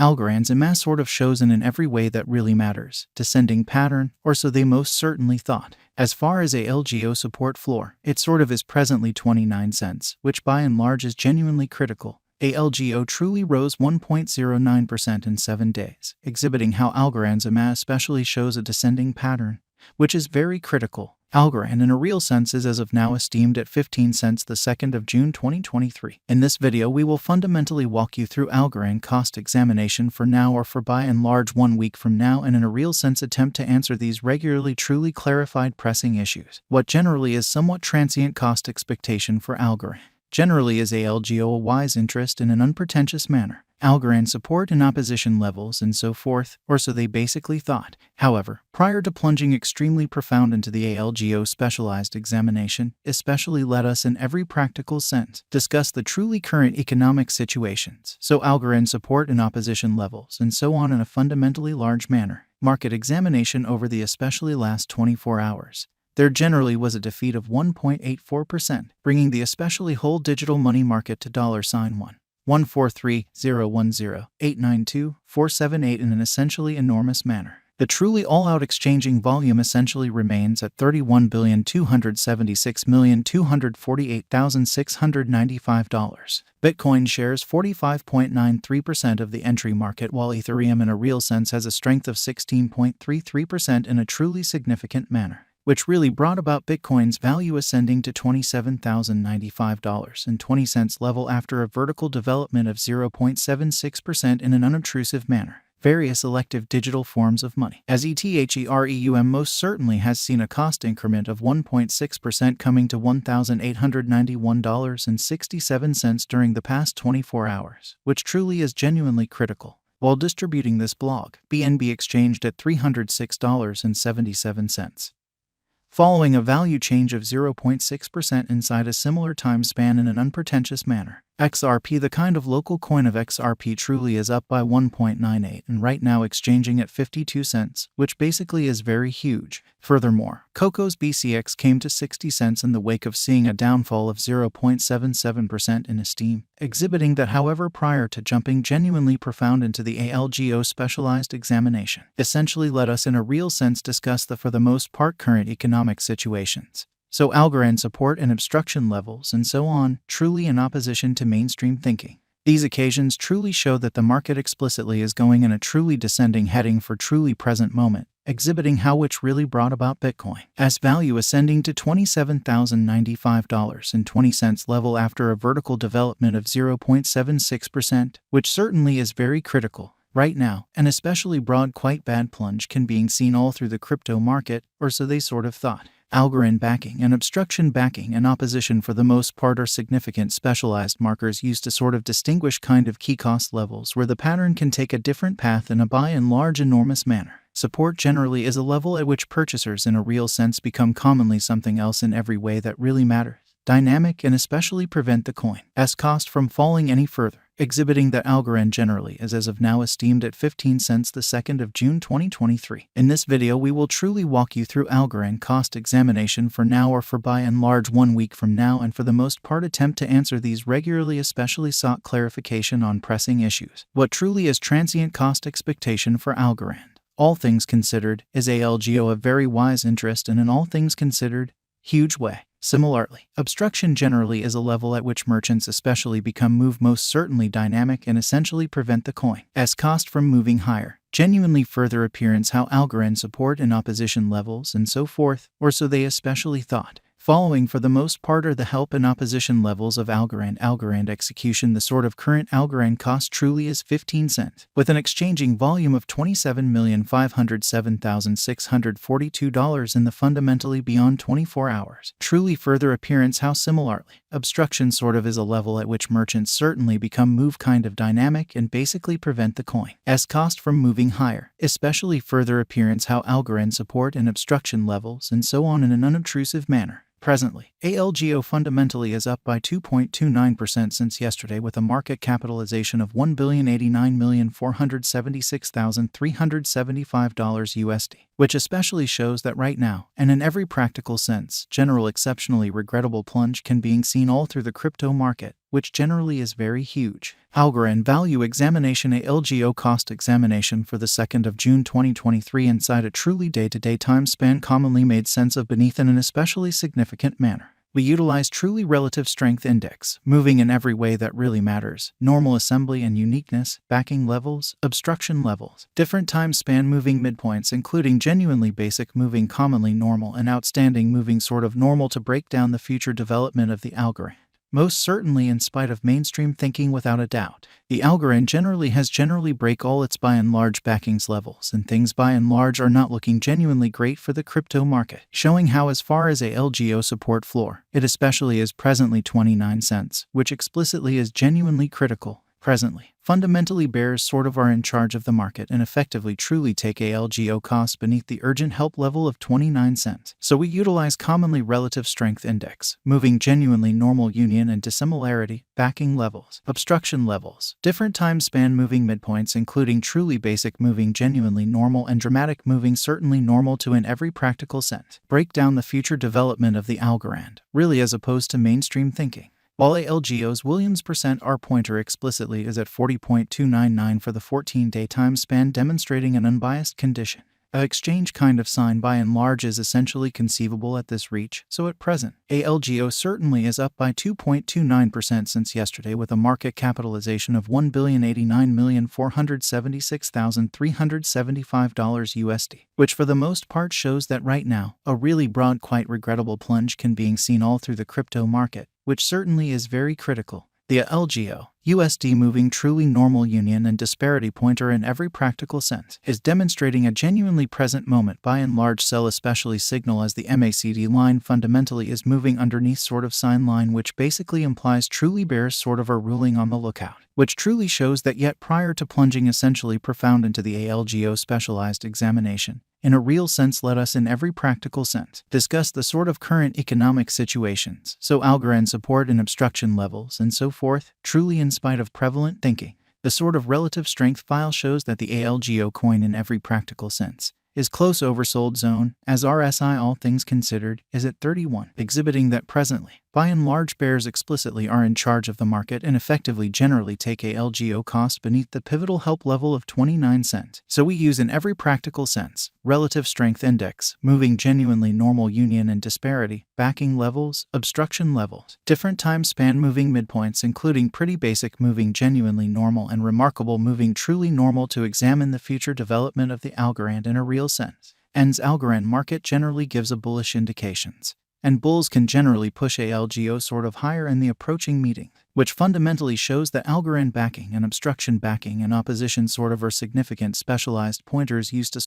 Algorand's mass sort of shows in every way that really matters, descending pattern, or so they most certainly thought. As far as ALGO support floor, it sort of is presently 29 cents, which by and large is genuinely critical. ALGO truly rose 1.09% in 7 days, exhibiting how Algorand's EMA especially shows a descending pattern, which is very critical. Algorand in a real sense is as of now esteemed at 15 cents the 2nd of June 2023. In this video we will fundamentally walk you through Algorand cost examination for now or for by and large 1 week from now, and in a real sense attempt to answer these regularly truly clarified pressing issues. What generally is somewhat transient cost expectation for Algorand. Generally is ALGO a wise interest in an unpretentious manner. Algorand support and opposition levels and so forth, or so they basically thought. However, prior to plunging extremely profound into the ALGO specialized examination, especially let us in every practical sense discuss the truly current economic situations, so Algorand support and opposition levels and so on in a fundamentally large manner. Market examination over the especially last 24 hours. There generally was a defeat of 1.84%, bringing the especially whole digital money market to $1,43010,892,478 in an essentially enormous manner. The truly all-out exchanging volume essentially remains at $31,276,248,695. Bitcoin shares 45.93% of the entry market, while Ethereum in a real sense has a strength of 16.33% in a truly significant manner, which really brought about Bitcoin's value ascending to $27,095.20 level after a vertical development of 0.76% in an unobtrusive manner. Various elective digital forms of money, as Ethereum most certainly has seen a cost increment of 1.6% coming to $1,891.67 during the past 24 hours, which truly is genuinely critical. While distributing this blog, BNB exchanged at $306.77. Following a value change of 0.6% inside a similar time span in an unpretentious manner. XRP, the kind of local coin of XRP, truly is up by 1.98 and right now exchanging at 52 cents, which basically is very huge. Furthermore, Coco's BCX came to 60 cents in the wake of seeing a downfall of 0.77% in esteem, exhibiting that however prior to jumping genuinely profound into the ALGO specialized examination, essentially let us in a real sense discuss the for the most part current economic situations. So Algorand support and obstruction levels and so on, truly in opposition to mainstream thinking. These occasions truly show that the market explicitly is going in a truly descending heading for truly present moment, exhibiting how which really brought about Bitcoin as value ascending to $27,095.20 level after a vertical development of 0.76%, which certainly is very critical. Right now, an especially broad quite bad plunge can being seen all through the crypto market, or so they sort of thought. Algorand backing and obstruction backing and opposition for the most part are significant specialized markers used to sort of distinguish kind of key cost levels where the pattern can take a different path in a by and large enormous manner. Support generally is a level at which purchasers in a real sense become commonly something else in every way that really matters, dynamic, and especially prevent the coin's cost from falling any further, exhibiting that Algorand generally is as of now esteemed at 15 cents the 2nd of June 2023. In this video we will truly walk you through Algorand cost examination for now or for by and large 1 week from now, and for the most part attempt to answer these regularly especially sought clarification on pressing issues. What truly is transient cost expectation for Algorand, all things considered, is ALGO a very wise interest in an all things considered huge way. Similarly, obstruction generally is a level at which merchants especially become most certainly dynamic and essentially prevent the coin's cost from moving higher. Genuinely further appearance how Algorand support and opposition levels and so forth, or so they especially thought. Following for the most part are the help and opposition levels of Algorand execution. The sort of current Algorand cost truly is 15 cents, with an exchanging volume of $27,507,642 in the fundamentally beyond 24 hours. Truly further appearance how similarly, obstruction sort of is a level at which merchants certainly become kind of dynamic and basically prevent the coin's cost from moving higher. Especially further appearance how Algorand support and obstruction levels and so on in an unobtrusive manner. Presently, ALGO fundamentally is up by 2.29% since yesterday with a market capitalization of $1,089,476,375 USD, which especially shows that right now, and in every practical sense, general exceptionally regrettable plunge can being seen all through the crypto market, which generally is very huge. Algorand Value Examination ALGO Cost Examination for the 2nd of June 2023 inside a truly day-to-day time span commonly made sense of beneath in an especially significant manner. We utilize truly relative strength index, moving in every way that really matters, normal assembly and uniqueness, backing levels, obstruction levels, different time span moving midpoints including genuinely basic moving commonly normal and outstanding moving sort of normal to break down the future development of the Algorand. Most certainly in spite of mainstream thinking without a doubt. The Algorand generally break all its by and large backings levels, and things by and large are not looking genuinely great for the crypto market, showing how as far as ALGO support floor, it especially is presently 29 cents, which explicitly is genuinely critical. Presently, fundamentally bears sort of are in charge of the market and effectively truly take ALGO costs beneath the urgent help level of 29 cents. So we utilize commonly relative strength index, moving genuinely normal union and dissimilarity, backing levels, obstruction levels, different time span moving midpoints including truly basic moving genuinely normal and dramatic moving certainly normal to in every practical sense. Break down the future development of the Algorand, really as opposed to mainstream thinking. While ALGO's Williams percent R pointer explicitly is at 40.299 for the 14-day time span demonstrating an unbiased condition. A exchange kind of sign by and large is essentially conceivable at this reach, so at present, ALGO certainly is up by 2.29% since yesterday with a market capitalization of $1,089,476,375 USD, which for the most part shows that right now, a really broad quite regrettable plunge can being seen all through the crypto market, which certainly is very critical. The ALGO USD moving truly normal union and disparity pointer in every practical sense is demonstrating a genuinely present moment by and large sell especially signal as the MACD line fundamentally is moving underneath sort of sign line which basically implies truly bears sort of a ruling on the lookout, which truly shows that yet prior to plunging essentially profound into the ALGO specialized examination, in a real sense let us in every practical sense discuss the sort of current economic situations, so Algorand support and obstruction levels and so forth, truly in spite of prevalent thinking. The sort of relative strength file shows that the ALGO coin in every practical sense is close oversold zone, as RSI all things considered is at 31, exhibiting that presently, by and large bears explicitly are in charge of the market and effectively generally take ALGO cost beneath the pivotal help level of 29 cents. So we use in every practical sense, relative strength index, moving genuinely normal union and disparity, backing levels, obstruction levels, different time span moving midpoints including pretty basic moving genuinely normal and remarkable moving truly normal to examine the future development of the Algorand in a real sense. Ends Algorand market generally gives a bullish indications, and bulls can generally push ALGO sort of higher in the approaching meeting, which fundamentally shows that Algorand backing and obstruction backing and opposition sort of are significant specialized pointers used to